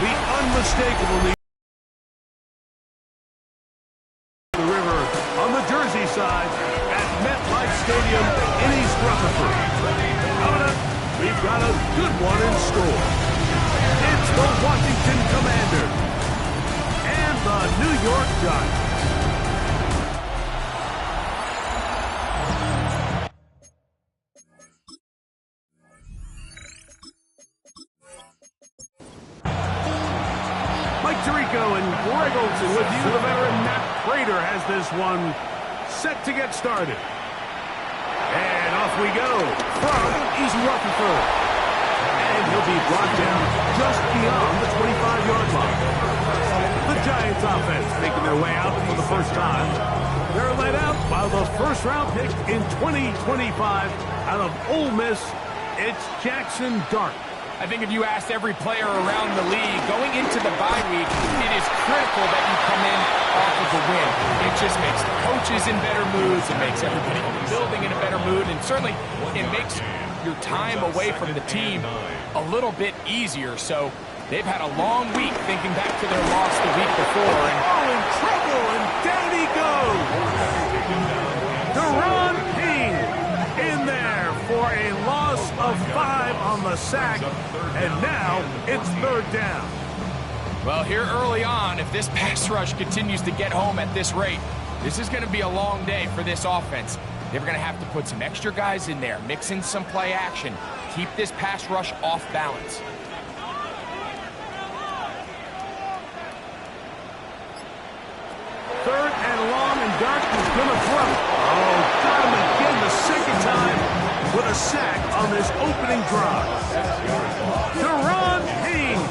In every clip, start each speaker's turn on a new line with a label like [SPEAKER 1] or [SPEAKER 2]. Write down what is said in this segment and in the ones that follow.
[SPEAKER 1] The unmistakable lead. The river on the Jersey side at MetLife Stadium in East Rutherford. Coming up, we've got a good one in store. It's the Washington Commanders and the New York Giants. Mike Tirico and Greg Olsen with you. The veteran Matt Prater has this one set to get started. And off we go from East Rutherford. And he'll be brought down just beyond the 25-yard line. The Giants offense making their way out for the first time. They're led out by the first-round pick in 2025 out of Ole Miss. It's Jackson Dart.
[SPEAKER 2] I think if you asked every player around the league, going into the bye week, it is critical that you come in off of a win. It just makes the coaches in better moods. It makes everybody in the building in a better mood. And certainly, it makes your time away from the team a little bit easier. So they've had a long week thinking back to their loss the week before. And
[SPEAKER 1] in trouble, and down he goes. Deron Payne in there for a loss of 5 on the sack, and now it's third down.
[SPEAKER 2] Well, here early on, if this pass rush continues to get home at this rate, this is going to be a long day for this offense. They're going to have to put some extra guys in there, mix in some play action, keep this pass rush off balance.
[SPEAKER 1] Third and long, and Dart is going to throw. Oh, got him again the second time with a sack on this opening drive. Deron Payne,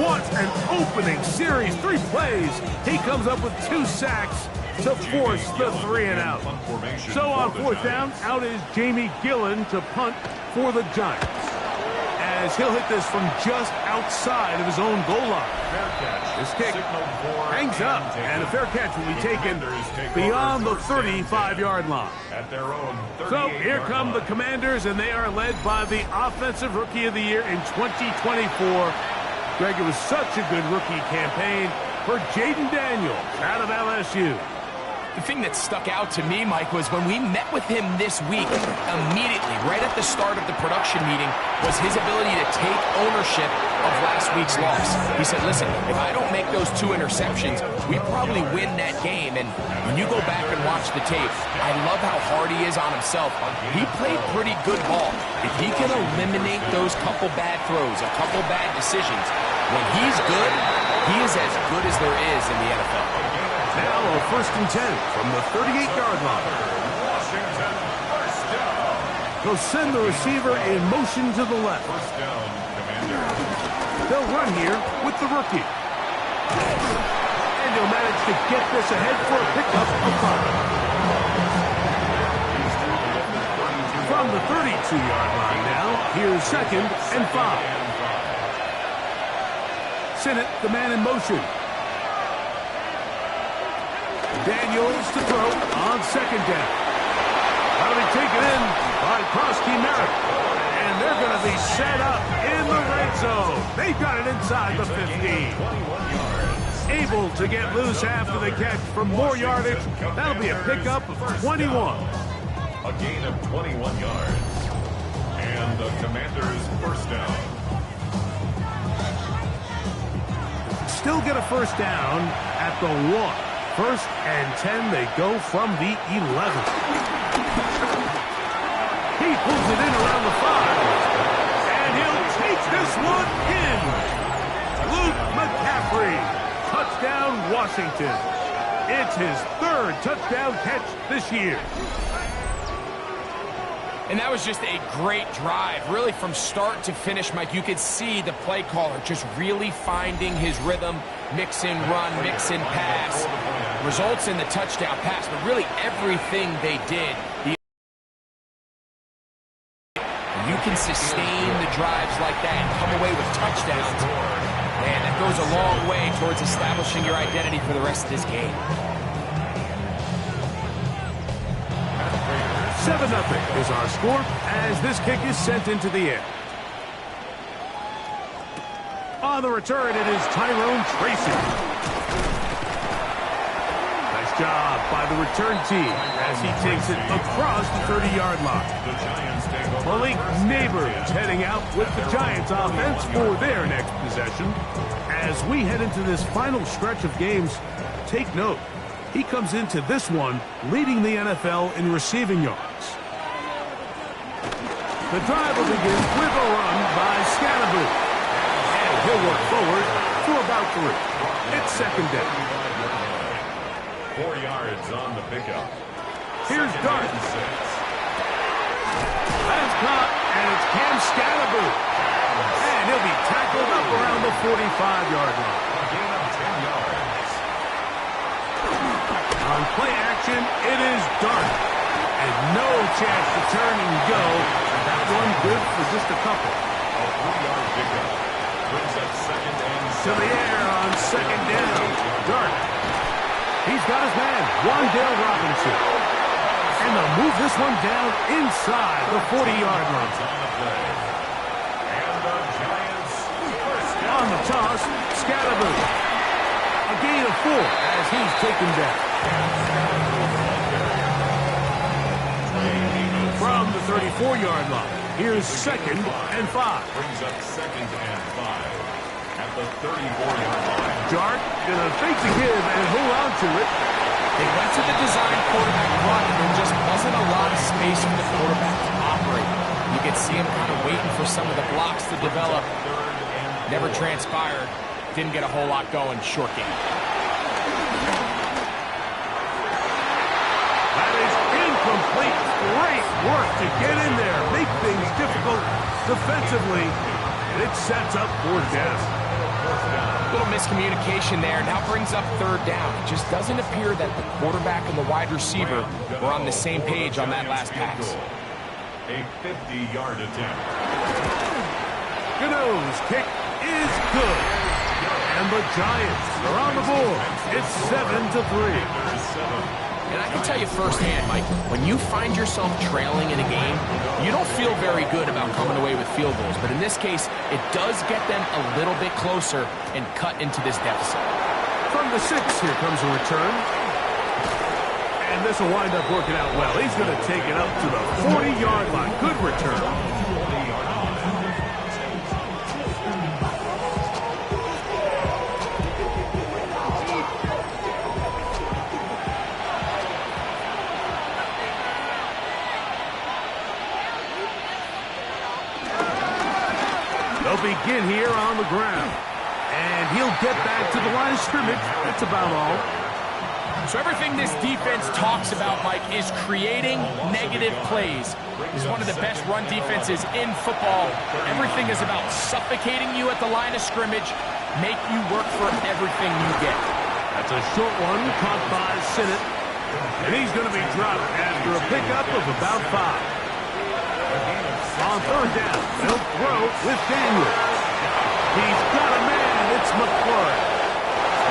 [SPEAKER 1] what an opening series. 3 plays. He comes up with 2 sacks to force the 3-and-out. So on fourth down, out is Jamie Gillen to punt for the Giants, as he'll hit this from just outside of his own goal line. This kick hangs up, and a fair catch will be taken beyond the 35-yard line. So here come the Commanders, and they are led by the Offensive Rookie of the Year in 2024. Greg, it was such a good rookie campaign for Jaden Daniels out of LSU.
[SPEAKER 2] The thing that stuck out to me, Mike, was when we met with him this week, immediately, right at the start of the production meeting, was his ability to take ownership of last week's loss. He said, listen, if I don't make those 2 interceptions, we probably win that game. And when you go back and watch the tape, I love how hard he is on himself. He played pretty good ball. If he can eliminate those couple bad throws, a couple bad decisions, when he's good, he is as good as there is in the NFL.
[SPEAKER 1] Now a 1st and 10 from the 38-yard line.
[SPEAKER 3] Washington, first down.
[SPEAKER 1] They'll send the receiver in motion to the left.
[SPEAKER 3] First down, Commander.
[SPEAKER 1] They'll run here with the rookie. And he'll manage to get this ahead for a pickup of 5. From the 32-yard line now, here's 2nd and 5. Sinnott, the man in motion. Daniels to throw on 2nd down. That'll be taken in by Krosky Merritt. And they're going to be set up in the red zone. They've got it inside the 15. Able to get loose after the catch for more yardage. That'll be a pickup of 21.
[SPEAKER 3] A gain of 21 yards. And the Commanders' first down.
[SPEAKER 1] Still get a first down at the 1. 1st and 10, they go from the 11. He pulls it in around the 5. And he'll take this one in. Luke McCaffrey. Touchdown, Washington. It's his 3rd touchdown catch this year.
[SPEAKER 2] And that was just a great drive, really from start to finish, Mike. You could see the play caller just really finding his rhythm, mix in run, mix in pass, results in the touchdown pass, but really everything they did. You can sustain the drives like that and come away with touchdowns, and that goes a long way towards establishing your identity for the rest of this game.
[SPEAKER 1] 7-0 is our score as this kick is sent into the air. On the return, it is Tyrone Tracy. Nice job by the return team as he takes it across the 30-yard line. Malik Neighbors heading out with the Giants offense for their next possession. As we head into this final stretch of games, take note, he comes into this one leading the NFL in receiving yards. The drive will begin with a run by Scatterboot. And he'll work forward for about 3. It's second down.
[SPEAKER 3] 4 yards on the pickup.
[SPEAKER 1] Here's Dart. That's caught, and it's Cam Scatterboot. And he'll be tackled up around the 45-yard line.
[SPEAKER 3] A gain of 10 yards.
[SPEAKER 1] On play action, it is Dart. And no chance to turn and go. That one good for just a couple.
[SPEAKER 3] A 3-yard pickup. Brings up second and
[SPEAKER 1] To the air on second down. Dart. He's got his man, Wan'Dale Robinson. And they'll move this one down inside the 40-yard line.
[SPEAKER 3] on the play. And the Giants first down.
[SPEAKER 1] On the toss, Scatterboot. A gain of 4 as he's taken down. From the 34-yard line, here's second and 5.
[SPEAKER 3] Brings up second and 5 at the 34-yard line.
[SPEAKER 1] Dart gonna fake the give and hold on to it.
[SPEAKER 2] They went to the design quarterback run, and there just wasn't a lot of space for the quarterback to operate. You could see him kind of waiting for some of the blocks to develop. Never transpired. Didn't get a whole lot going. Short game.
[SPEAKER 1] That is incomplete. Great work to get in there, make things difficult defensively, and it sets up 4th down.
[SPEAKER 2] Little miscommunication there. Now brings up 3rd down. It just doesn't appear that the quarterback and the wide receiver were on the same page on that last pass.
[SPEAKER 3] A 50-yard attempt.
[SPEAKER 1] Gano's kick is good. And the Giants are on the board. It's 7-3.
[SPEAKER 2] And I can tell you firsthand, Mike, when you find yourself trailing in a game, you don't feel very good about coming away with field goals. But in this case, it does get them a little bit closer and cut into this deficit.
[SPEAKER 1] From the 6, here comes a return. And this will wind up working out well. He's going to take it up to the 40-yard line. Good return. They'll begin here on the ground. And he'll get back to the line of scrimmage. That's about all.
[SPEAKER 2] So everything this defense talks about, Mike, is creating negative plays. It's one of the best run defenses in football. Everything is about suffocating you at the line of scrimmage, make you work for everything you get.
[SPEAKER 1] That's a short one caught by Sinnott. And he's going to be dropped after a pickup of about 5. On 3rd down, they'll throw with Daniels. He's got a man, it's McLaurin.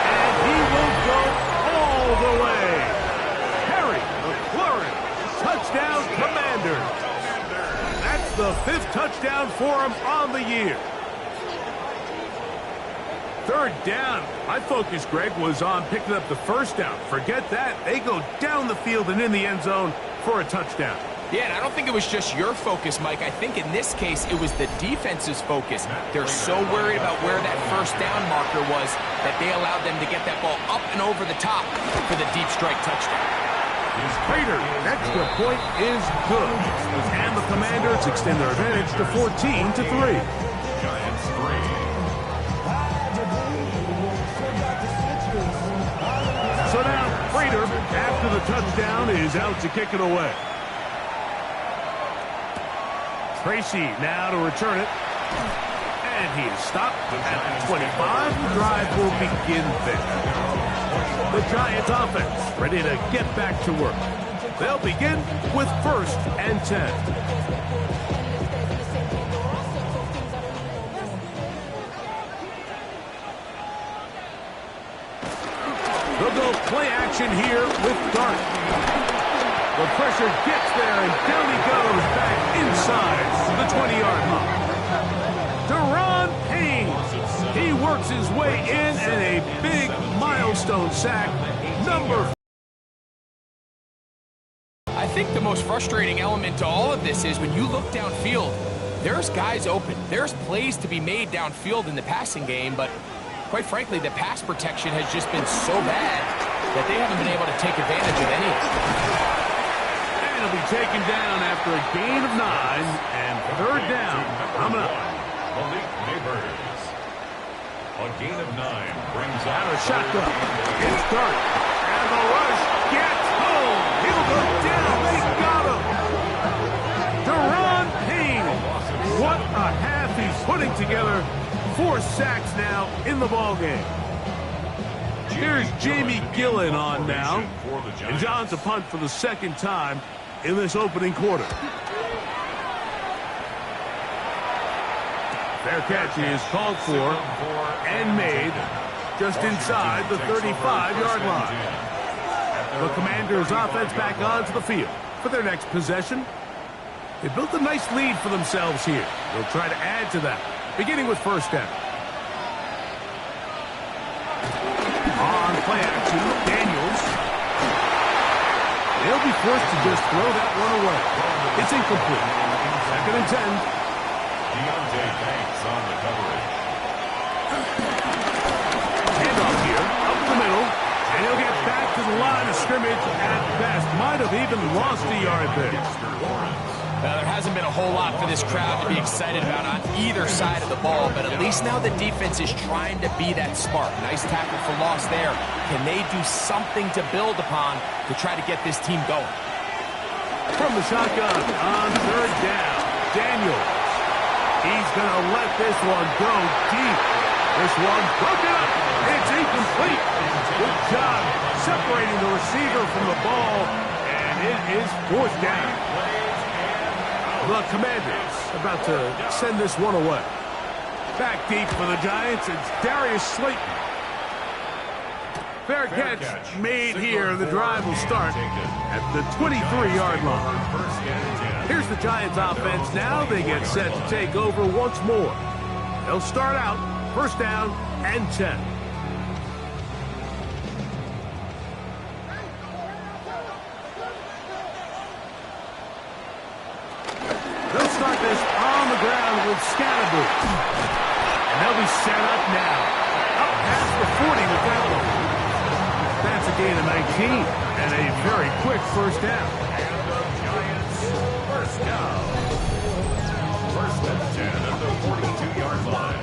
[SPEAKER 1] And he will go all the way. Harry McLaurin, touchdown Commanders. That's the 5th touchdown for him on the year. 3rd down. My focus, Greg, was on picking up the 1st down. Forget that. They go down the field and in the end zone for a touchdown.
[SPEAKER 2] Yeah, and I don't think it was just your focus, Mike. I think in this case, it was the defense's focus. They're so worried about where that 1st down marker was that they allowed them to get that ball up and over the top for the deep strike touchdown.
[SPEAKER 1] Prater, extra point is good. And the Commanders extend their advantage to 14-3.
[SPEAKER 3] Giants 3.
[SPEAKER 1] So now, Prater, after the touchdown, is out to kick it away. Tracy now to return it. And he is stopped at the 25. The drive will begin there. The Giants offense ready to get back to work. They'll begin with 1st and 10. They'll go play action here with Dart. The pressure gets there, and down he goes back inside the 20-yard line. Deron Payne, he works his way in, and a big milestone sack, number 4.
[SPEAKER 2] I think the most frustrating element to all of this is when you look downfield, there's guys open. There's plays to be made downfield in the passing game, but quite frankly, the pass protection has just been so bad that they haven't been able to take advantage of any of it.
[SPEAKER 1] And he'll be taken down after a gain of 9 and third down. Coming up.
[SPEAKER 3] Malik Neighbors. A gain of 9 brings
[SPEAKER 1] Out
[SPEAKER 3] out
[SPEAKER 1] of shotgun. It's Dart. And the rush gets home. He'll go down. They got him. Deron Payne. What a half he's putting together. 4 sacks now in the ballgame. Here's Jamie Gillen on now. And John's to punt for the second time in this opening quarter. Fair catch is called for and made just inside the 35-yard line. The Commanders' offense back onto the field for their next possession. They built a nice lead for themselves here. They'll try to add to that, beginning with first down. On play action, Daniels. They'll be forced to just throw that one away. It's incomplete. Second and 10.
[SPEAKER 3] Deontay Banks on the coverage.
[SPEAKER 1] Handoff here, up the middle, and he'll get back to the line of scrimmage at best. Might have even lost a yard there.
[SPEAKER 2] There hasn't been a whole lot for this crowd to be excited about on either side of the ball, but at least now the defense is trying to be that smart. Nice tackle for loss there. Can they do something to build upon to try to get this team going?
[SPEAKER 1] From the shotgun on third down, Daniels. He's going to let this one go deep. This one broken up. It's incomplete. Good job separating the receiver from the ball, and it is fourth down. The Commanders about to send this one away. Back deep for the Giants, it's Darius Slayton. Fair catch made here. The drive will start at the 23-yard line. Here's the Giants offense now. They get set to take over once more. They'll start out first down and 10. They'll start this on the ground with Scatterby. And they'll be set up now. Up past the 40 with that one. That's a gain of 19 and a very quick first down.
[SPEAKER 3] And the Giants first down. First and 10 at the 42-yard line.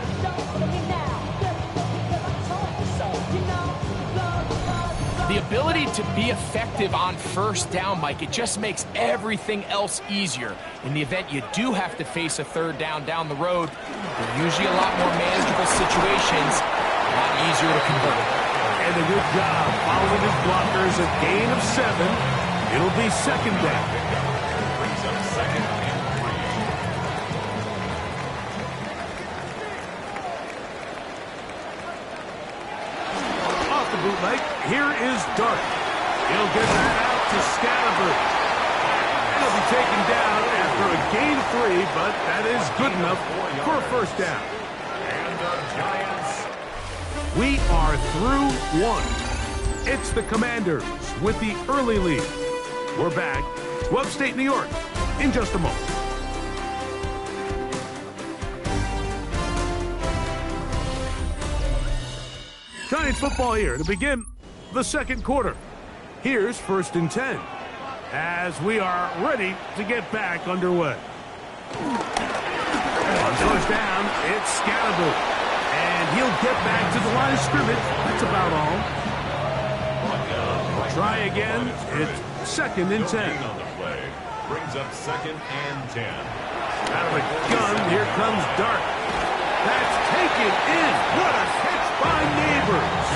[SPEAKER 2] The ability to be effective on first down, Mike, it just makes everything else easier. In the event you do have to face a third down the road, they're usually a lot more manageable situations, a lot easier to convert.
[SPEAKER 1] And a good job following his blockers, a gain of 7. It'll be second down.
[SPEAKER 3] Brings up second and 3.
[SPEAKER 1] Off the bootleg, here is Dart. He'll get that out to Scatterby. And he'll be taken down after a gain of 3, but that is good enough for a first down.
[SPEAKER 3] And the Giants.
[SPEAKER 1] We are through one. It's the Commanders with the early lead. We're back to upstate New York in just a moment. Giants football here to begin the second quarter. Here's first and 10 as we are ready to get back underway. On first down, it's Scatterby. And he'll get back to the line of scrimmage. That's about all. Try again. It's second and 10.
[SPEAKER 3] On the play. Brings up second and 10.
[SPEAKER 1] Out of the gun, here comes Dart. That's taken in. What a catch by Neighbors.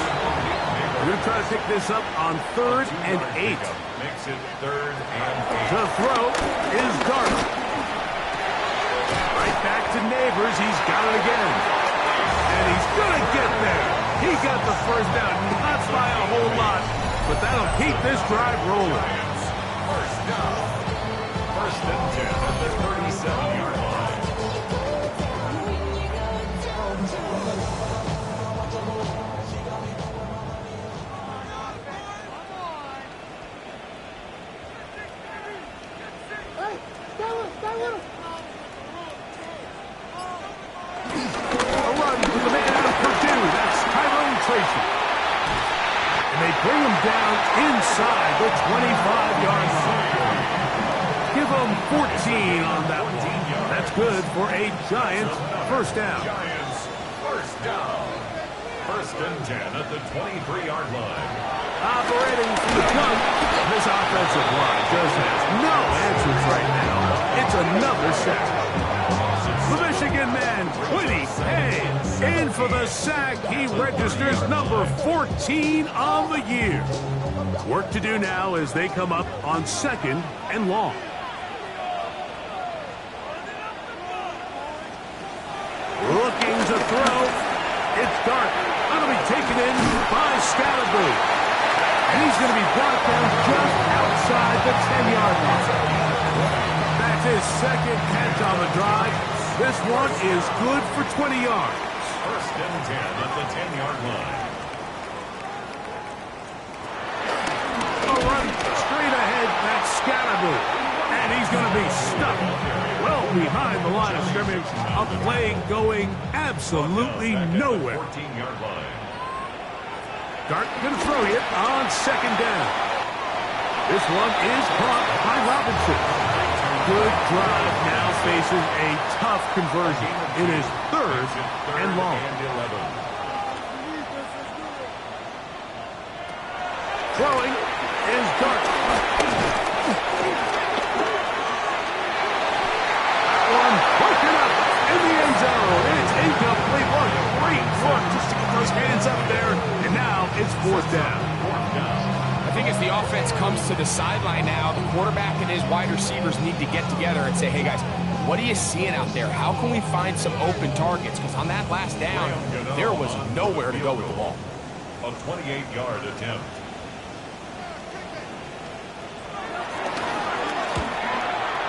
[SPEAKER 1] We're going to try to pick this up on third and 8.
[SPEAKER 3] Makes it third and 8.
[SPEAKER 1] To throw is Dart. Right back to Neighbors. He's got it again. And he's going to get there. He got the first down, not by a whole lot, but that'll keep this drive rolling.
[SPEAKER 3] First and 10 at the 37-yard line.
[SPEAKER 1] A run to the man out of Purdue. That's Tyrone Tracy. And they bring him down inside the 25-yard line. Give him 14 on that one. That's good for a Giants first down.
[SPEAKER 3] Giants first down. First and 10 at the 23-yard line.
[SPEAKER 1] Operating from the gun. This offensive line just has no answers right now. It's another sack. The Michigan man, Kwity Paye, in for the sack. He registers number 14 on the year. Work to do now as they come up on 2nd and long. Looking to throw. It's Dart. Going to be taken in by Scalaboo. And he's going to be brought down just outside the 10-yard line. That's his second catch on the drive. This one is good for 20 yards.
[SPEAKER 3] First and 10 at the 10-yard line.
[SPEAKER 1] A run straight ahead. That's Scalaboo. And he's going to be stuck well behind the line of scrimmage. A play going absolutely nowhere.
[SPEAKER 3] 14-yard line.
[SPEAKER 1] Dart going to throw it on 2nd down. This one is caught by Robinson. Good drive now faces a tough conversion. It is 3rd and long. Throwing is Dart. That one broken up in the end zone. And it's incomplete. What great work just to get those hands up there. And now it's 4th down.
[SPEAKER 2] I think as the offense comes to the sideline now, the quarterback and his wide receivers need to get together and say, hey guys, what are you seeing out there? How can we find some open targets? Because on that last down, there was nowhere to go with the ball.
[SPEAKER 3] A 28-yard attempt.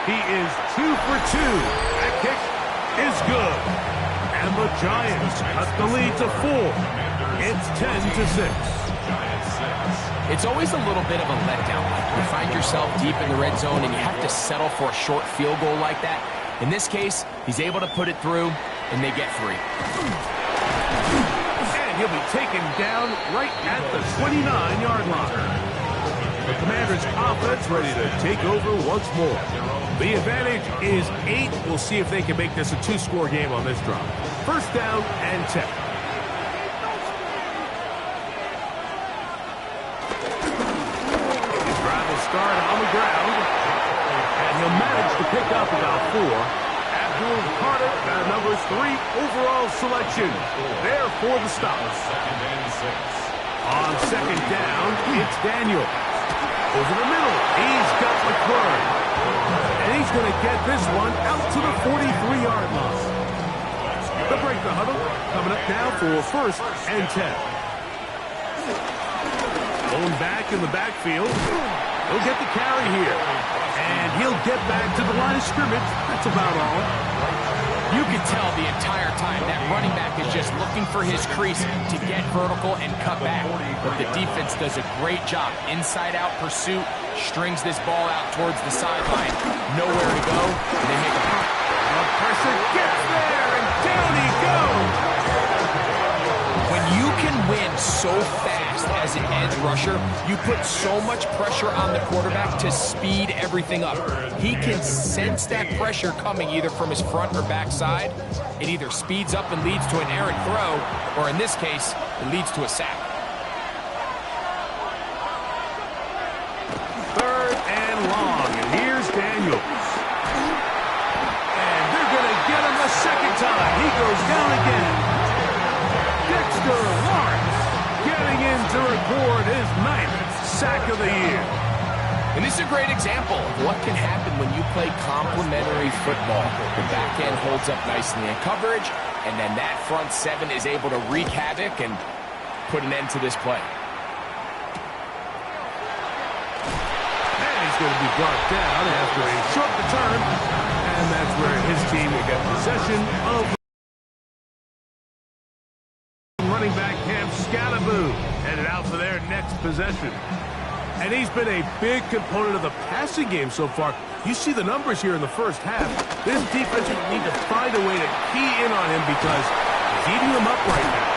[SPEAKER 1] He is 2 for 2. That kick is good. And the Giants cut the lead to 4. It's 10-6.
[SPEAKER 2] It's always a little bit of a letdown. You find yourself deep in the red zone and you have to settle for a short field goal like that. In this case, he's able to put it through and they get 3.
[SPEAKER 1] And he'll be taken down right at the 29-yard line. The Commanders' offense ready to take over once more. The advantage is 8. We'll see if they can make this a 2-score game on this drive. First down and 10. Start on the ground, and he'll manage to pick up about 4. Abdul Carter, number 3 overall selection, there for the stop.
[SPEAKER 3] Second and 6.
[SPEAKER 1] On 2nd down, it's Daniel. Over the middle, he's got McClure. And he's going to get this one out to the 43-yard line. The break the huddle, coming up now for 1st and 10. Going back in the backfield. He'll get the carry here. And he'll get back to the line of scrimmage. That's about all.
[SPEAKER 2] You can tell the entire time that running back is just looking for his crease to get vertical and cut back. But the defense does a great job. Inside-out pursuit, strings this ball out towards the sideline. Nowhere to go, and they make a punt.
[SPEAKER 1] The pressure gets there, and down he goes.
[SPEAKER 2] When you can win so fast as an edge rusher, you put so much pressure on the quarterback to speed everything up. He can sense that pressure coming either from his front or back side. It either speeds up and leads to an errant throw, or in this case, it leads to a sack.
[SPEAKER 1] 3rd and long, and here's Daniels. And they're going to get him a second time. He goes down again. Dexter Lawrence getting in to record his 9th sack of the year.
[SPEAKER 2] And this is a great example of what can happen when you play complementary football. The back end holds up nicely in coverage, and then that front 7 is able to wreak havoc and put an end to this play.
[SPEAKER 1] And he's He's going to be brought down after a short return, and that's where his team will get possession of running back Cam Scalaboo, headed out for their next possession. And he's been a big component of the passing game so far. You see the numbers here in the first half. This defense will need to find a way to key in on him because he's eating them up right now.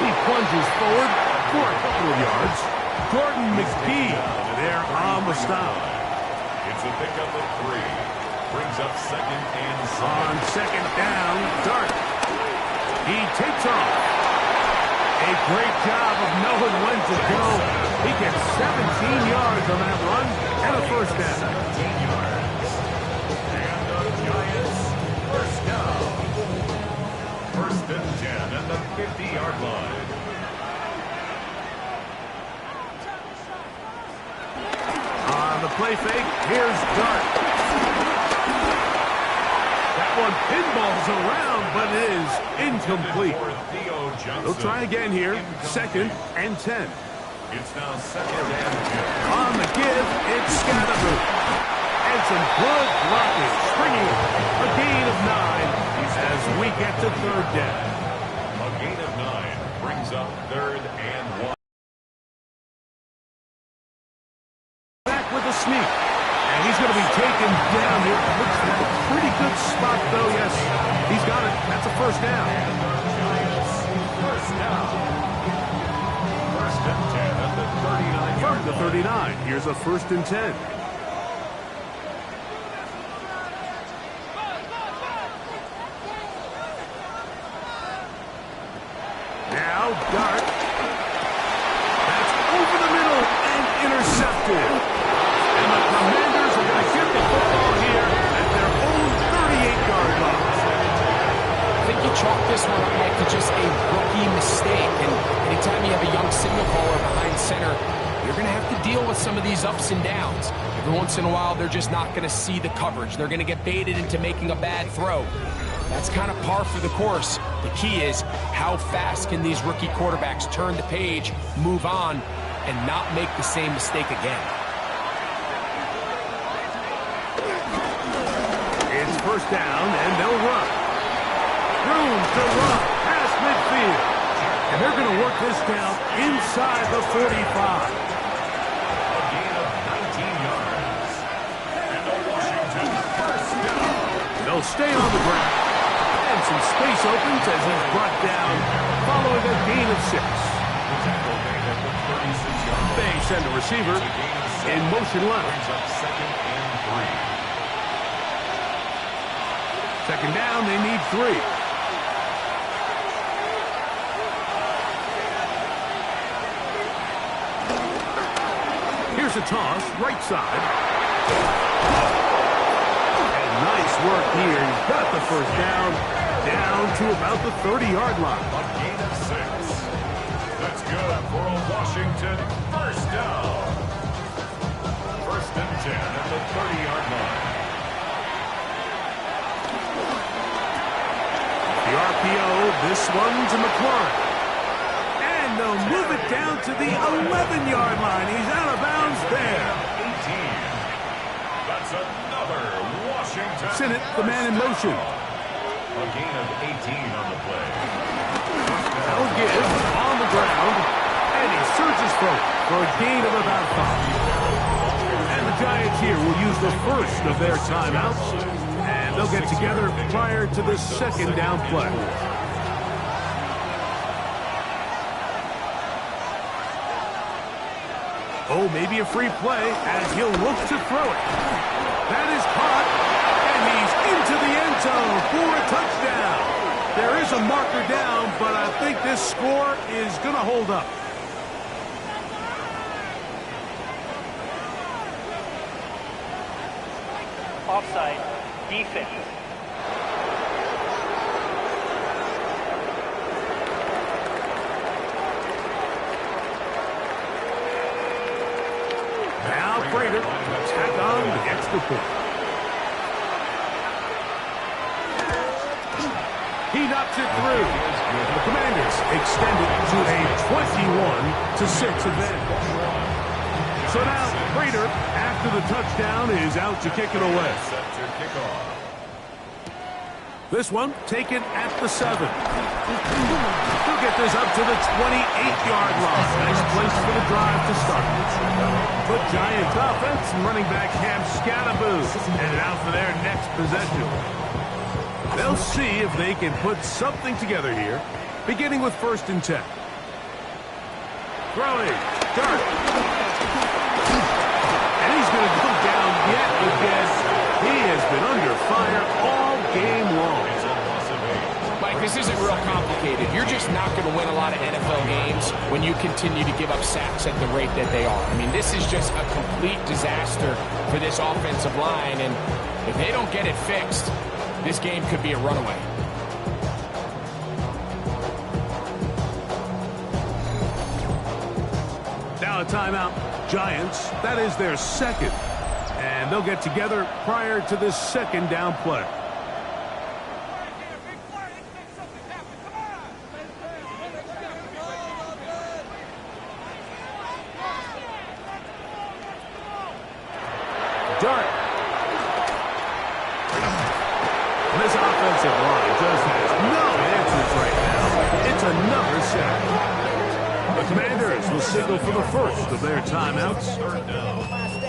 [SPEAKER 1] He plunges forward for a couple of yards. Jordan McGee there on the stop.
[SPEAKER 3] It's a pickup of 3. Brings up 2nd and 7.
[SPEAKER 1] On 2nd down, Dart. He takes off. A great job of knowing when to go. He gets 17 yards on that run and a first down.
[SPEAKER 3] 17 yards. And the Giants first down. 1st and 10 at the 50-yard line.
[SPEAKER 1] On the play fake, here's Dart. That one pinballs around, but it is incomplete. They'll try again here. 2nd and 10.
[SPEAKER 3] It's now 2nd and 10.
[SPEAKER 1] On the give, it's Scalaboo. And some good blocking. Springing a gain of 9 as we get to 3rd down.
[SPEAKER 3] A gain of 9 brings up 3rd and 1.
[SPEAKER 1] Back with a sneak. And he's going to be taken down here. Looks like a pretty good spot, though. Yes, he's got it. That's a first down.
[SPEAKER 3] First down. 1st and 10 at the 39-yard
[SPEAKER 1] From the
[SPEAKER 3] line.
[SPEAKER 1] 39, here's a 1st and 10. Now Dart. That's over the middle and intercepted. And the Commanders are going to get the football here at their own 38-yard line.
[SPEAKER 2] I think you chalk this one up, Mike, to just a rookie mistake. And anytime you have a young signal caller behind center, you're going to have to deal with some of these ups and downs. Every once in a while, they're just not going to see the coverage. They're going to get baited into making a bad throw. That's kind of par for the course. The key is how fast can these rookie quarterbacks turn the page, move on, and not make the same mistake again.
[SPEAKER 1] It's first down, and they'll run. Room to run past midfield. And they're going to work this down inside the 45.
[SPEAKER 3] A gain of 19 yards. And the Washington first down.
[SPEAKER 1] They'll stay on the ground. And some space opens as he's brought down following a gain of 6.
[SPEAKER 3] The tackle made at the 36-yard line.
[SPEAKER 1] They send a receiver in motion left.
[SPEAKER 3] Brings up 2nd and 3.
[SPEAKER 1] 2nd down, they need 3. Here's a toss, right side. And nice work here. He's got the first down to about the 30-yard line.
[SPEAKER 3] A gain of 6. That's good for a Washington first down. 1st and 10 at the 30-yard line.
[SPEAKER 1] The RPO, this one to McLaurin. And they'll move it down to the 11-yard line. He's out of bounds there.
[SPEAKER 3] 18. That's another Washington.
[SPEAKER 1] Sinnott, the man in motion.
[SPEAKER 3] A gain of 18 on the play.
[SPEAKER 1] They'll give on the ground. And he surges forward for a gain of about 5. And the Giants here will use the first of their timeouts. And they'll get together prior to the 2nd down play. Oh, maybe a free play as he'll look to throw it. That is caught, and he's into the end zone for a touchdown. There is a marker down, but I think this score is going to hold up.
[SPEAKER 4] Offside, defense.
[SPEAKER 1] Now Prater tack on the extra point. He knocks it through. The Commanders extend it to a 21-6 advantage. So now, Prater, after the touchdown, is out to kick it away.
[SPEAKER 3] Set to kick off.
[SPEAKER 1] This one taken at the 7. He'll get this up to the 28-yard line. Nice place for the drive to start. But Giants offense, running back Cam Scatterboo headed out for their next possession. They'll see if they can put something together here, beginning with 1st and 10. Throwing, Dart. And he's going to go down yet again. He has been under fire all game long.
[SPEAKER 2] Mike, this isn't real complicated. You're just not going to win a lot of NFL games when you continue to give up sacks at the rate that they are. I mean, this is just a complete disaster for this offensive line, and if they don't get it fixed, this game could be a runaway.
[SPEAKER 1] Now a timeout. Giants, that is their 2nd. And they'll get together prior to this 2nd down play. Dart. This offensive line just has no answers right now. It's another sack. The Commanders will signal for the first of their timeouts.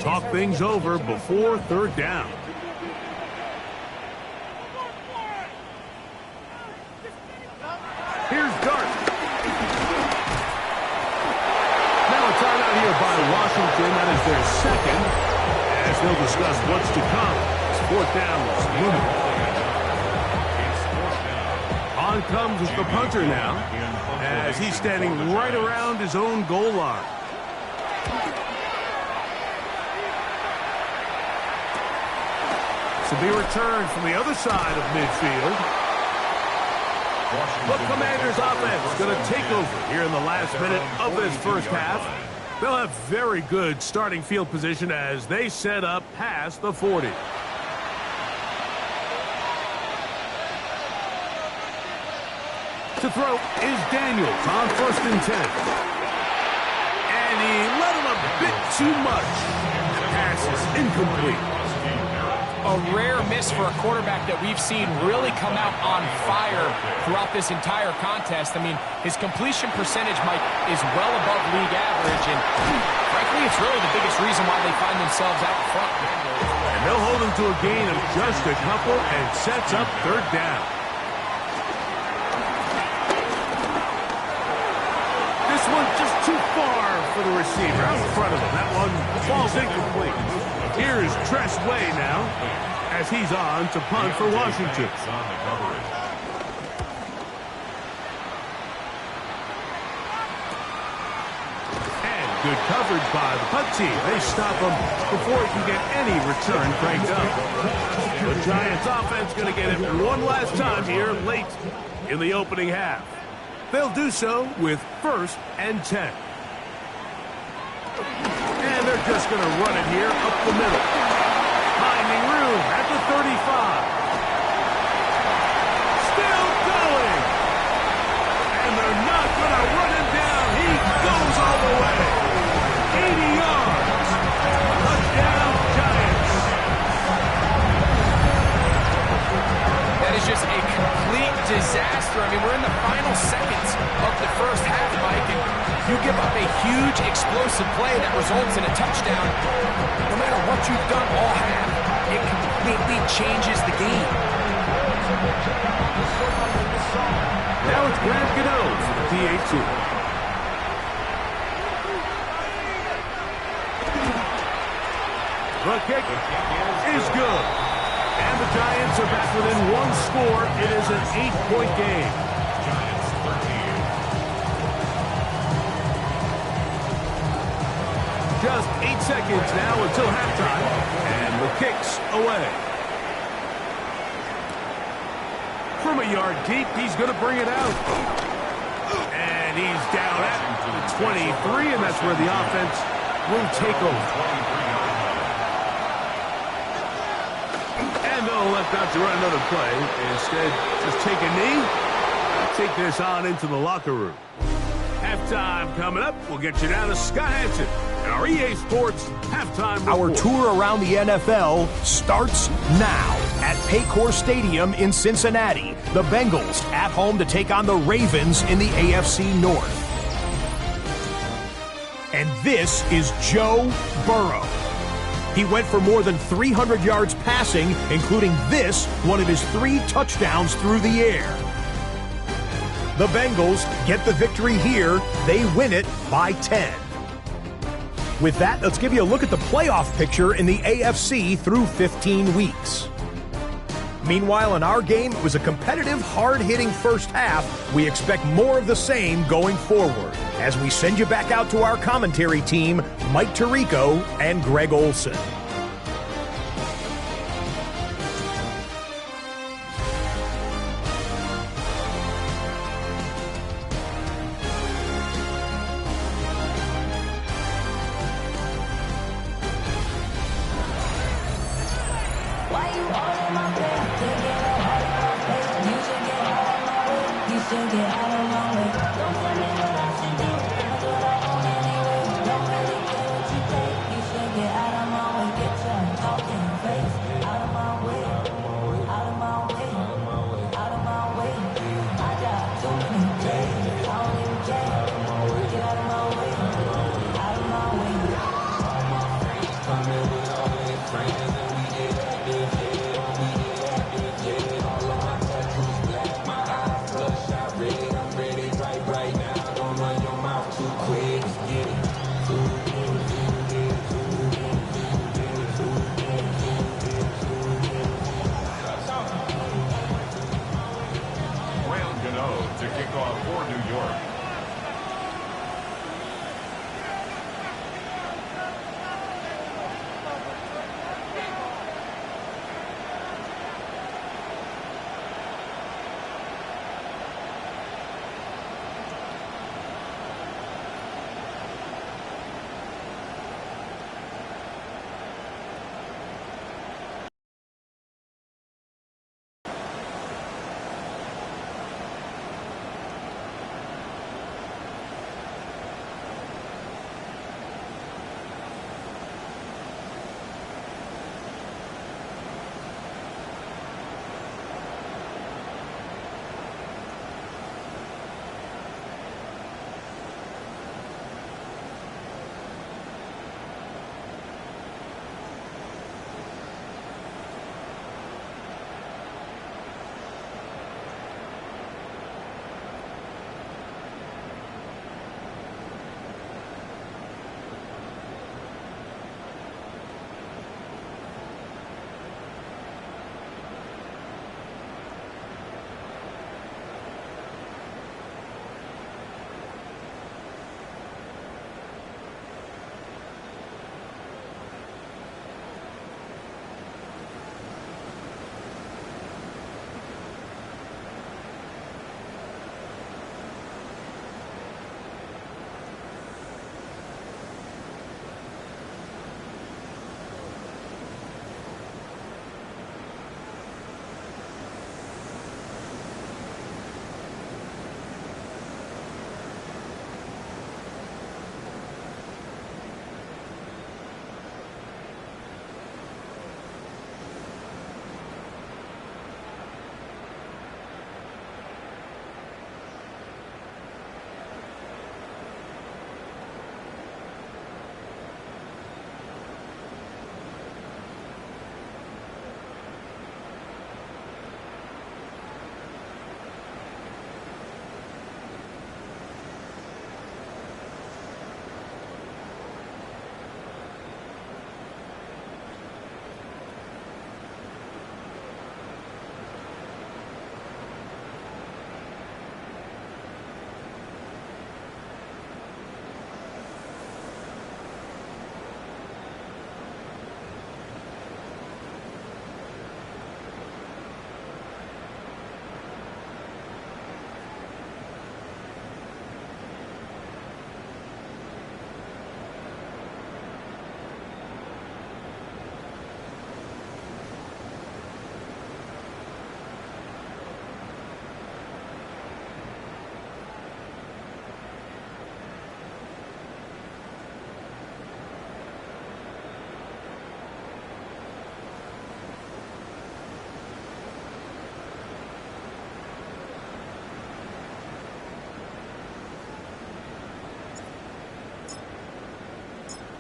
[SPEAKER 1] Talk things over before 3rd down. Here's Dart. Now a timeout here by Washington. That is their 2nd. As they'll discuss what's to come. It's 4th down. On comes the punter now, as he's standing right around his own goal line. To be returned from the other side of midfield. The Commanders offense going to take over here in the last minute of this first half. They'll have very good starting field position as they set up past the 40. To throw is Daniels on 1st and 10. And he let him a bit too much. The pass is incomplete.
[SPEAKER 2] A rare miss for a quarterback that we've seen really come out on fire throughout this entire contest. I mean, his completion percentage, Mike, is well above league average, and frankly, it's really the biggest reason why they find themselves out front.
[SPEAKER 1] And they'll hold him to a gain of just a couple and sets up 3rd down. This one just too far for the receiver out in front of him. That one falls incomplete. Here's Tress Way now as he's on to punt for Washington. And good coverage by the punt team. They stop him before he can get any return cranked up. The Giants offense going to get it one last time here late in the opening half. They'll do so with 1st and 10. And they're just going to run it here up the middle. Finding room at the 35. Still going. And they're not going to run him down. He goes all the way. 80 yards. Touchdown, Giants.
[SPEAKER 2] That is just a complete disaster. I mean, we're in the final seconds of the first half, Mike, and you give up a huge explosive play that results in a touchdown. No matter what you've done all half, it completely changes the game.
[SPEAKER 1] Now it's Grant Gano for the PAT. The kick is good. And the Giants are back within 1 score. It is an 8-point game.
[SPEAKER 3] Giants 13.
[SPEAKER 1] Just 8 seconds now until halftime. And the kick's away. From a yard deep, he's going to bring it out. And he's down at the 23, and that's where the offense will take over. And they'll elect not to run another play. Instead, just take a knee and take this on into the locker room. Halftime coming up. We'll get you down to Scott Hanson Our EA Sports halftime
[SPEAKER 5] Our
[SPEAKER 1] report.
[SPEAKER 5] tour around the NFL starts now at Paycor Stadium in Cincinnati. The Bengals at home to take on the Ravens in the AFC North. And this is Joe Burrow. He went for more than 300 yards passing, including this, one of his 3 touchdowns through the air. The Bengals get the victory here. They win it by 10. With that, let's give you a look at the playoff picture in the AFC through 15 weeks. Meanwhile, in our game, it was a competitive, hard-hitting first half. We expect more of the same going forward as we send you back out to our commentary team, Mike Tirico and Greg Olson.
[SPEAKER 6] Ready.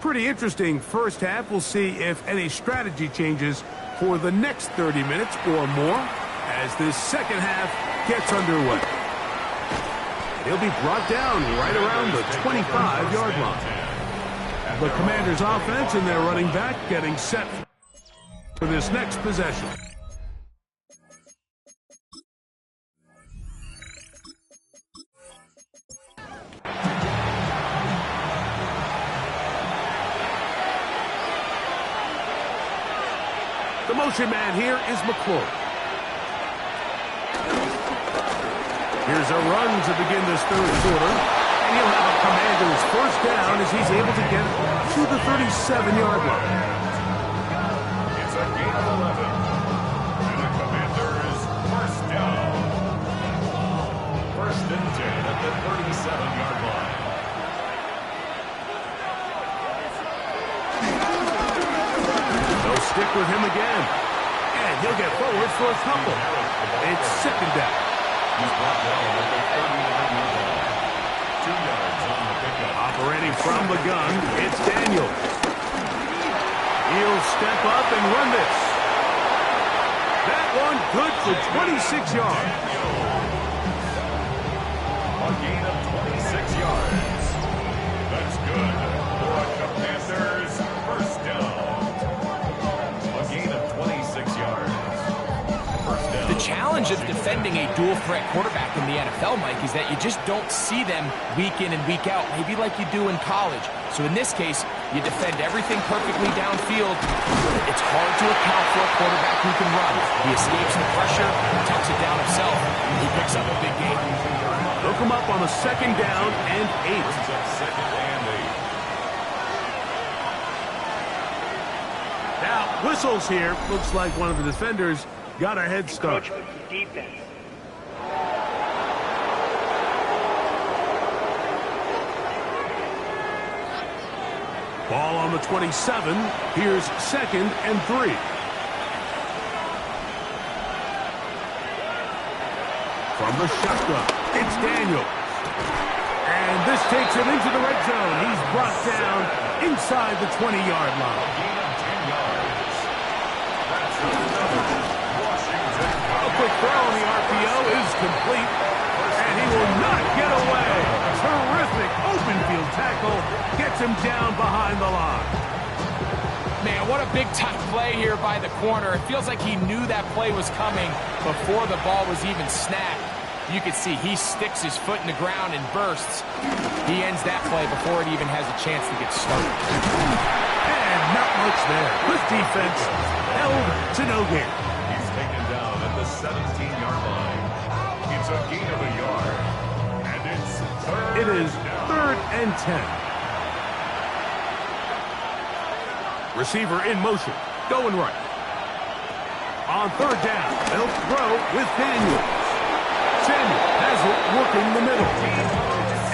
[SPEAKER 1] Pretty interesting first half. We'll see if any strategy changes for the next 30 minutes or more as this second half gets underway. He'll be brought down right around the 25-yard line. The Commanders' offense and their running back getting set for this next possession. The motion man here is McClure. Here's a run to begin this third quarter. And he'll have a Commander's first down as he's able to get to the 37-yard line.
[SPEAKER 3] It's a gain of 11. And the Commanders first down. First and 10 at the 37-yard line.
[SPEAKER 1] They'll stick with him again. And he'll get forward for a couple. It's second down.
[SPEAKER 3] He's brought down at the 39-yard line. 2 yards on the pickup.
[SPEAKER 1] Operating from the gun, it's Daniels. He'll step up and run this. That one good for 26 yards.
[SPEAKER 3] A gain of 26 yards. That's good for a Commanders first down. A gain of 26 yards. First down.
[SPEAKER 2] The challenge of defending a dual-threat quarterback in the NFL, Mike, is that you just don't see them week in and week out, maybe like you do in college. So in this case, you defend everything perfectly downfield. It's hard to account for a quarterback who can run. He escapes the pressure, tucks it down himself, and he picks up a big gain.
[SPEAKER 1] Hook him up on a second down and 8.
[SPEAKER 3] Second and 8.
[SPEAKER 1] Now, whistles here. Looks like one of the defenders got a head start.
[SPEAKER 4] Coach defense.
[SPEAKER 1] Ball on the 27. Here's second and 3. From the shotgun, it's Daniels. And this takes him into the red zone. He's brought down inside the 20-yard line.
[SPEAKER 3] Gain of 10 yards. That's another Washington.
[SPEAKER 1] A quick throw on the RPO is complete. And he will not get away. Terrific open field tackle. Gets him down behind the line.
[SPEAKER 2] Man, what a big-time play here by the corner. It feels like he knew that play was coming before the ball was even snapped. You can see he sticks his foot in the ground and bursts. He ends that play before it even has a chance to get started.
[SPEAKER 1] And not much there. Good defense held to no gain.
[SPEAKER 3] He's taken down at the 17-yard line. It's a gain of a yard. And it's third.
[SPEAKER 1] It is third and 10. Receiver in motion, going right. On third down, they'll throw with Daniels. Samuel has it working the middle.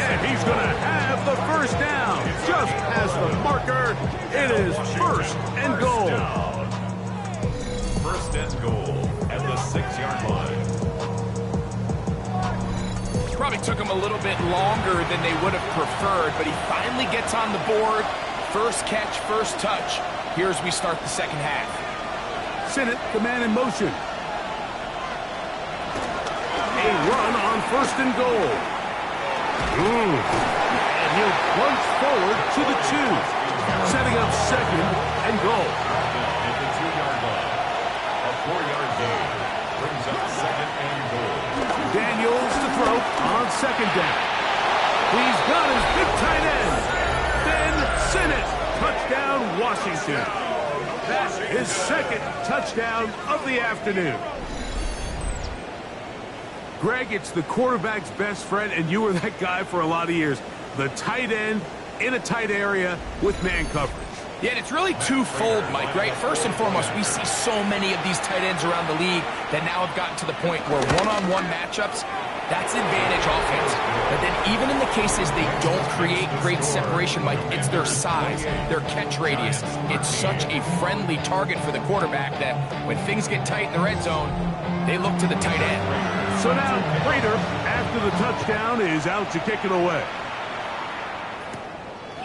[SPEAKER 1] And he's going to have the first down. Just as the marker, it is first and goal.
[SPEAKER 3] First and goal at the 6-yard line.
[SPEAKER 2] Probably took him a little bit longer than they would have preferred, but he finally gets on the board. First catch, first touch. Here as we start the second half.
[SPEAKER 1] Sinnott, the man in motion. A run on first and goal. And he'll plunge forward to the 2. Setting up second and goal.
[SPEAKER 3] At the 2-yard line. A 4-yard gain brings up second and goal.
[SPEAKER 1] Daniels to throw on second down. He's got his big tight end. Ben Sinnott. Touchdown, Washington. That's his second touchdown of the afternoon. Greg, it's the quarterback's best friend, and you were that guy for a lot of years. The tight end in a tight area with man coverage.
[SPEAKER 2] Yeah, and it's really twofold, Mike, right? First and foremost, we see so many of these tight ends around the league that now have gotten to the point where one-on-one matchups, that's advantage offense. But then even in the cases they don't create great separation, Mike, it's their size, their catch radius. It's such a friendly target for the quarterback that when things get tight in the red zone, they look to the tight end.
[SPEAKER 1] So now Prater, after the touchdown, is out to kick it away.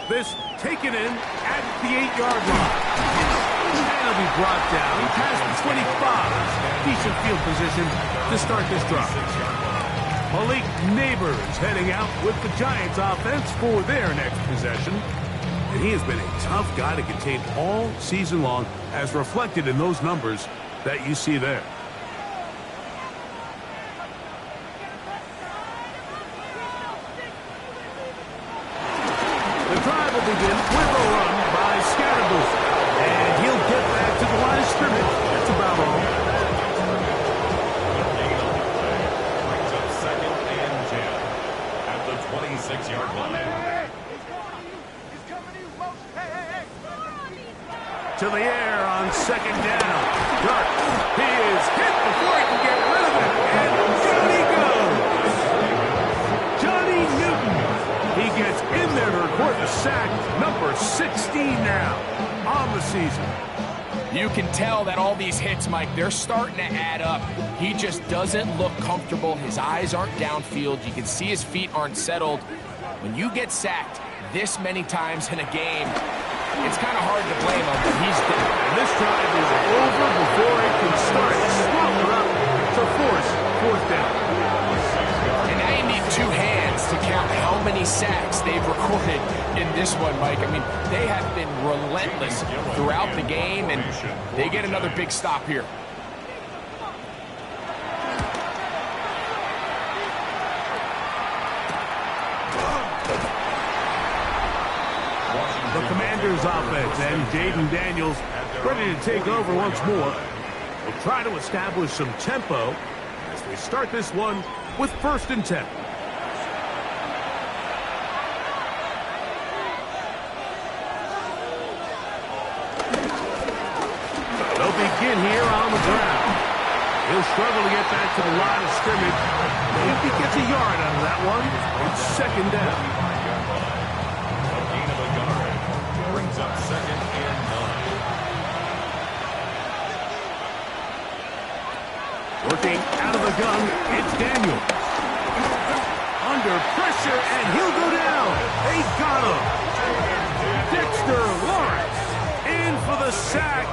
[SPEAKER 1] This taken in at the 8-yard line. And he'll be brought down past the 25. Decent field position to start this drive. Malik Neighbors heading out with the Giants offense for their next possession. And he has been a tough guy to contain all season long, as reflected in those numbers that you see there. The drive will begin with a run by Scatterboo. And he'll get back to the line of scrimmage. That's about all.
[SPEAKER 3] Brings up 2nd and 10 at the 26-yard line.
[SPEAKER 1] To the air on 2nd down. Dart. He is hit before he can get rid of it. And down he goes. Johnny Newton. He gets in there to record the sack. Number 16 now on the season.
[SPEAKER 2] You can tell that all these hits, Mike, they're starting to add up. He just doesn't look comfortable. His eyes aren't downfield. You can see his feet aren't settled. When you get sacked this many times in a game, it's kind of hard to blame him. He's dead.
[SPEAKER 1] And this drive is over before it can start. Swallow up to force 4th down.
[SPEAKER 2] And now you need 2 hands to count how many sacks they've recorded in this one, Mike. I mean, they have been relentless throughout the game, and they get another big stop here.
[SPEAKER 1] The Commanders offense and Jaden Daniels ready to take over once more. We'll try to establish some tempo as we start this one with 1st and 10. They'll begin here on the ground. He'll struggle to get back to the line of scrimmage. If he gets a yard out of that one, it's 2nd down.
[SPEAKER 3] Brings up 2nd and 9.
[SPEAKER 1] Working out of the gun, it's Daniels. Under pressure, and he'll go down. They got him. Dexter Lawrence in for the sack.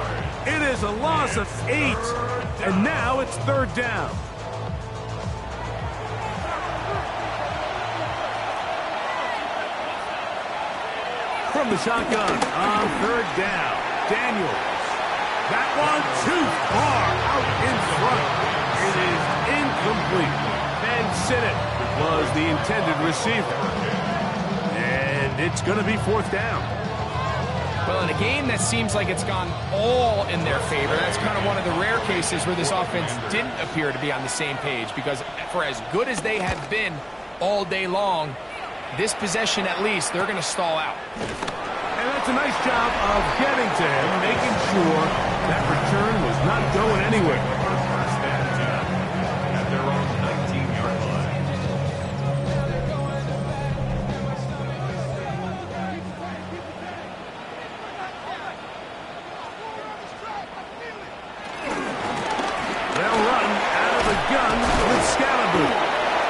[SPEAKER 1] It is a loss of 8, and now it's 3rd down. From the shotgun on 3rd down, Daniels. That one too far out in front. It is incomplete. And Sinnott was the intended receiver. And it's going to be 4th down.
[SPEAKER 2] Well, in a game that seems like it's gone all in their favor, that's kind of one of the rare cases where this offense didn't appear to be on the same page, because for as good as they have been all day long, this possession at least, they're going to stall out.
[SPEAKER 1] And that's a nice job of getting to him, making sure that return was not going anywhere.
[SPEAKER 3] 1st and 10 at their own 19-yard line.
[SPEAKER 1] They'll run out of the gun with Scalaboo.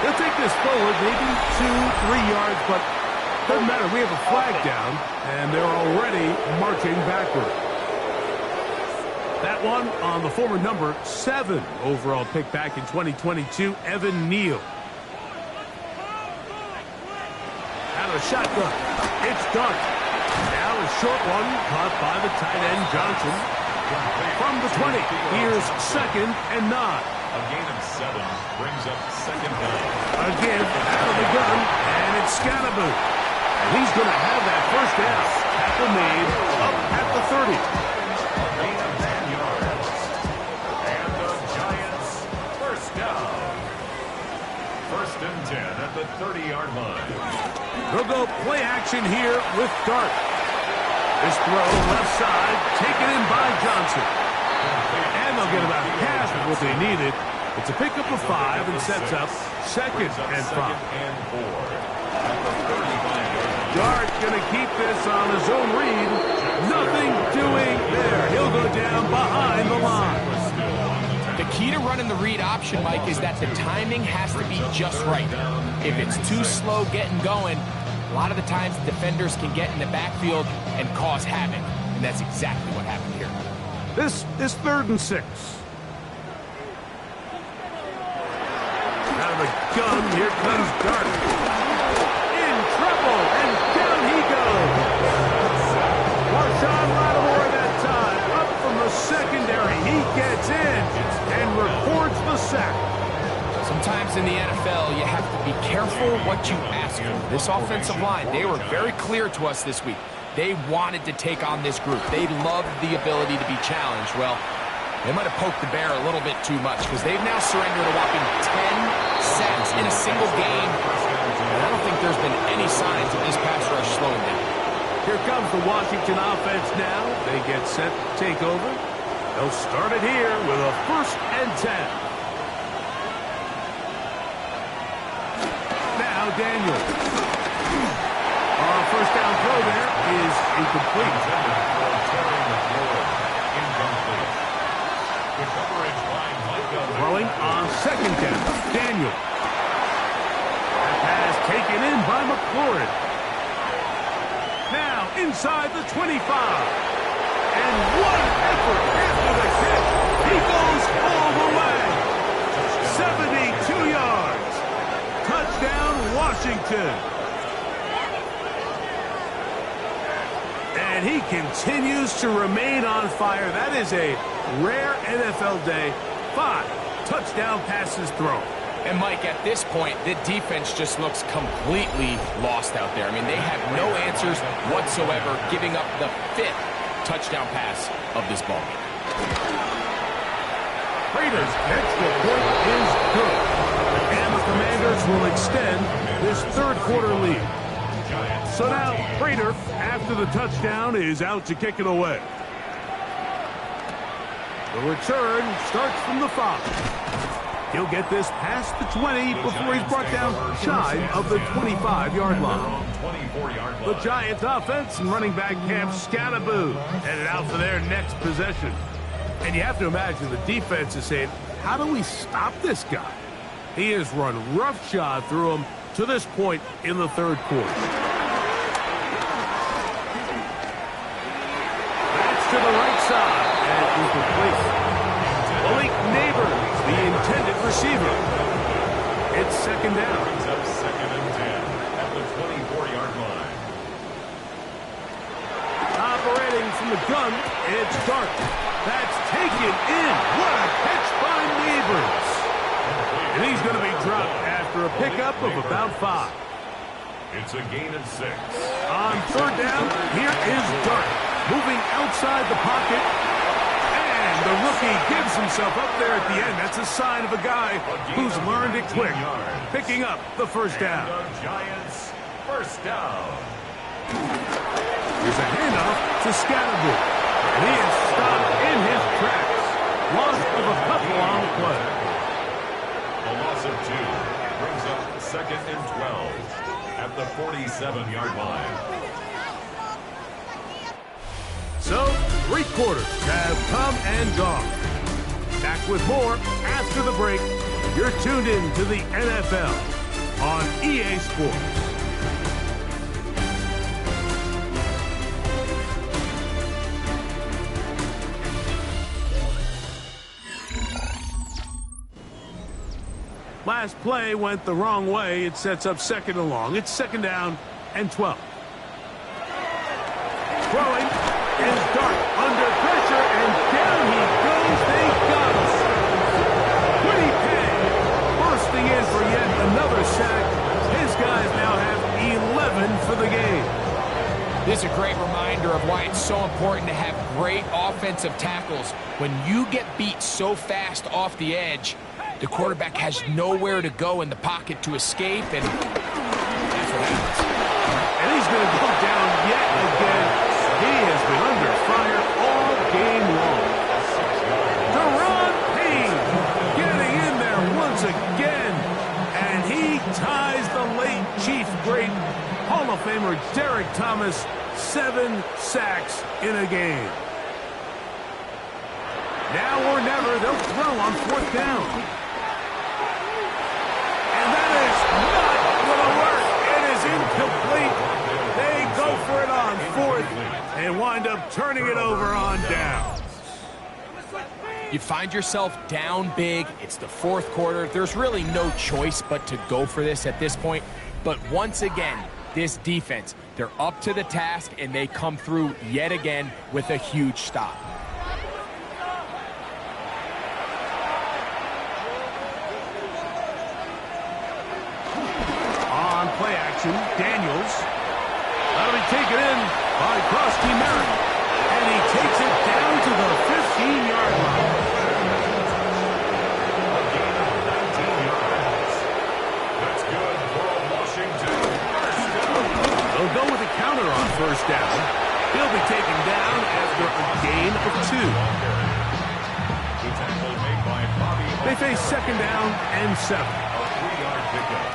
[SPEAKER 1] They'll take this forward, maybe 2-3 yards, but doesn't matter. We have a flag down, and they're already marching backward. That one on the former number 7 overall pick back in 2022, Evan Neal. Out of the shotgun, it's Dart. Now a short one caught by the tight end Johnson. From the 20, here's 2nd and 9.
[SPEAKER 3] A gain of 7 brings up 2nd down.
[SPEAKER 1] Again, out of the gun, and it's Scalaboo. And he's going to have that 1st down. Tackle made up at the 30.
[SPEAKER 3] Gain of 10 yards. And the Giants 1st down. 1st and 10 at the 30-yard line.
[SPEAKER 1] They'll go play action here with Dart. This throw left side, taken in by Johnson. And they'll get about half of what they needed. It's a pickup of 5 and sets up 2nd and 5.
[SPEAKER 3] And 4 at the 35-yard line.
[SPEAKER 1] Dart going to keep this on his own read. Nothing doing there. He'll go down behind the line.
[SPEAKER 2] The key to running the read option, Mike, is that the timing has to be just right. If it's too slow getting going, A lot of the times, defenders can get in the backfield and cause havoc, and that's exactly what happened here.
[SPEAKER 1] This is 3rd and 6. Out of the gun, here comes Dart. In trouble, and down he goes. Marshawn Lattimore that time, up from the secondary. He gets in and records the sack.
[SPEAKER 2] Sometimes in the NFL, you have to be careful what you ask for. This offensive line, they were very clear to us this week. They wanted to take on this group. They loved the ability to be challenged. Well, they might have poked the bear a little bit too much because they've now surrendered a whopping 10 sacks in a single game. And I don't think there's been any signs of this pass rush slowing down.
[SPEAKER 1] Here comes the Washington offense now. They get set to take over. They'll start it here with a 1st and 10. Now Daniel. First down throw there is incomplete. Throwing on 2nd down. Daniel. That pass taken in by McLaurin. Now inside the 25. And what an effort after the catch. He goes all the way. 72 yards. Touchdown, Washington. And he continues to remain on fire. That is a rare NFL day. 5 touchdown passes thrown.
[SPEAKER 2] And, Mike, at this point, the defense just looks completely lost out there. I mean, they have no answers whatsoever, giving up the 5th touchdown pass of this ball game.
[SPEAKER 1] Raiders' extra point is good. And the Commanders will extend this 3rd quarter lead. So now, Prater, after the touchdown, is out to kick it away. The return starts from the 5. He'll get this past the 20 before he's brought down shy of the 25-yard line. The Giants offense and running back Cam Scatterboo headed out for their next possession. And you have to imagine the defense is saying, how do we stop this guy? He has run roughshod through him to this point in the 3rd quarter. That's to the right side, and incomplete. Malik Neighbors, the intended receiver. It's 2nd down.
[SPEAKER 3] Brings up 2nd and 10 at the 24-yard line.
[SPEAKER 1] Operating from the gun, it's Dart. That's taken in. What a catch by Neighbors. And he's going to be dropped after a pickup of about 5.
[SPEAKER 3] It's a gain of 6.
[SPEAKER 1] On 3rd down, here is Dart. Moving outside the pocket. And the rookie gives himself up there at the end. That's a sign of a guy who's learned it quick. Picking up the 1st down.
[SPEAKER 3] The Giants, 1st down.
[SPEAKER 1] Here's a handoff to Scatterboo. And he is stopped in his tracks. Loss of a couple on the play.
[SPEAKER 3] A loss of 2 brings up 2nd and 12 at the 47-yard line.
[SPEAKER 1] So, 3 quarters have come and gone. Back with more after the break. You're tuned in to the NFL on EA Sports. Last play went the wrong way. It sets up 2nd and long. It's 2nd down and 12. Throwing is Dart under pressure, and down he goes. They got him. Quiddy Pay bursting in for yet another sack. His guys now have 11 for the game.
[SPEAKER 2] This is a great reminder of why it's so important to have great offensive tackles. When you get beat so fast off the edge, the quarterback has nowhere to go in the pocket to escape, and that's what happens.
[SPEAKER 1] And he's going to go down yet again. He has been under fire all game long. Deron Payne getting in there once again, and he ties the late Chief great Hall of Famer Derek Thomas 7 sacks in a game. Now or never, they'll throw on 4th down. And that is not going to work. It is incomplete. and wind up turning it over on down.
[SPEAKER 2] You find yourself down big. It's the fourth quarter. There's really no choice but to go for this at this point. But once again, this defense, they're up to the task, and they come through yet again with a huge stop.
[SPEAKER 1] On play action, Daniels. That'll be taken in by Krusty Merritt. And he takes it down to the 15-yard line.
[SPEAKER 3] A gain of 19 yards. That's good for Washington. First down.
[SPEAKER 1] They'll go with a counter on first down. He'll be taken down after a gain of 2.
[SPEAKER 3] The tackle made by Bobby.
[SPEAKER 1] They face second down and 7.
[SPEAKER 3] A 3-yard pickup.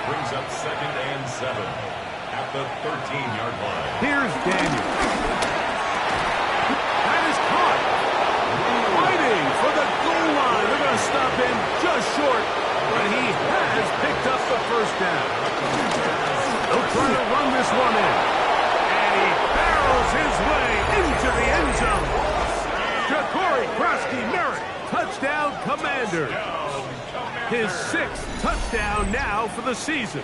[SPEAKER 3] Brings up second and 7 at the 13-yard line.
[SPEAKER 1] Here's Daniels. That is caught. Fighting for the goal line. They're going to stop him just short, but he has picked up the first down. They'll try to run this one in. And he barrels his way into the end zone. Ja'Cory Krusty Merritt, touchdown Commanders. His 6th touchdown now for the season.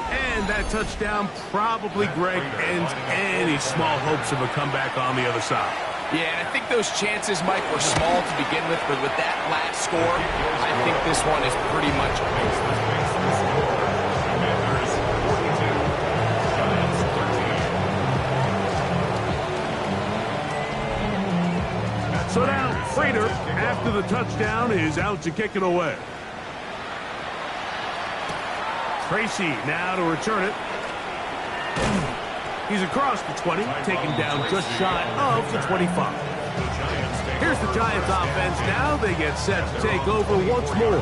[SPEAKER 1] And that touchdown probably, Greg, ends any small hopes of a comeback on the other side.
[SPEAKER 2] Yeah, and I think those chances, Mike, were small to begin with, but with that last score, I think this one is pretty much
[SPEAKER 3] Commanders 42, Giants 13.
[SPEAKER 1] So now, Prater, after the touchdown, is out to kick it away. Tracy now to return it. He's across the 20, taken down just shy of the 25. Here's the Giants offense now. They get set to take over once more.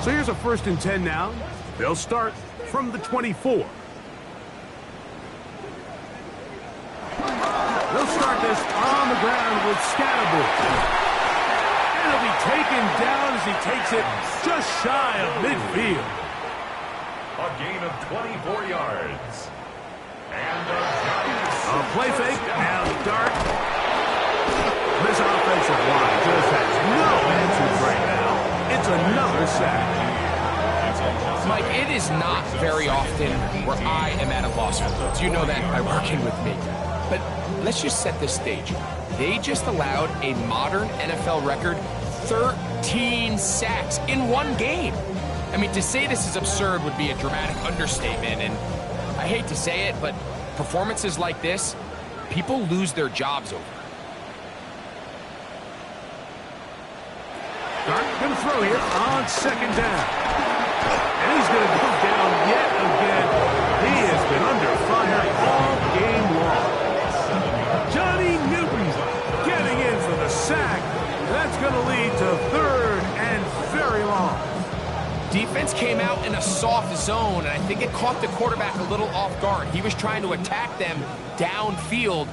[SPEAKER 1] So here's a 1st and 10 now. They'll start from the 24. They'll start this on the ground with Scatterboard. And he'll be taken down as he takes it just shy of midfield.
[SPEAKER 3] A gain of 24 yards. And the Giants.
[SPEAKER 1] A play fake, now dart. This offensive line just has no answers right now. It's another sack.
[SPEAKER 2] Mike, it is not very often where I am at a loss for words. You know that by working with me. But let's just set this stage. They just allowed a modern NFL record 13 sacks in one game. I mean, to say this is absurd would be a dramatic understatement, and I hate to say it, but performances like this, people lose their jobs over.
[SPEAKER 1] Dart going to throw here on second down. And he's going to go down yet again. He has been under fire all game long. Johnny Newton getting in for the sack. That's going to lead to 3rd and very long.
[SPEAKER 2] Defense came out in a soft zone, and I think it caught the quarterback a little off guard. He was trying to attack them downfield.